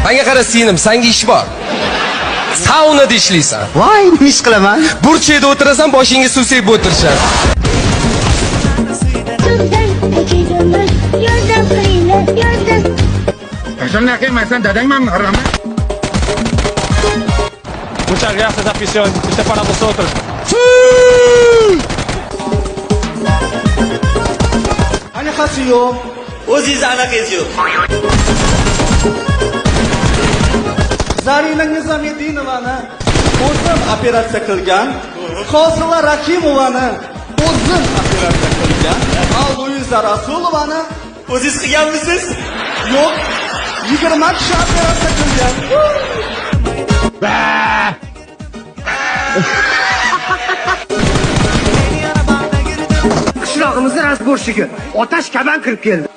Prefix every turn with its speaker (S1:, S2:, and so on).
S1: Menga qara singlim, senga ish bor. Saunada ishlaysan.
S2: Voy, nima ish qilaman?
S1: Burchakda o'tirasan, boshingga suv sepib o'tirishadi.
S3: Qachonlar qilmaysan, dadangman haramat.
S4: Muchas gracias, afición. Este es para vosotros.
S2: Anaqasi yo'q.
S5: O'zingiz anaqangiz yo'q.
S2: Zarina Nizomidinovani o'zim operatsiya qilgan. Hosila Rakimovani o'zim operatsiya qilgan. Luiza Rasulovani
S5: O'zingiz qilganmisiz?
S2: yo'q. 20 kishi operatsiya qilgan.
S6: Qishlog'imizning rasbo'rshiga otash kaban kirib keldi.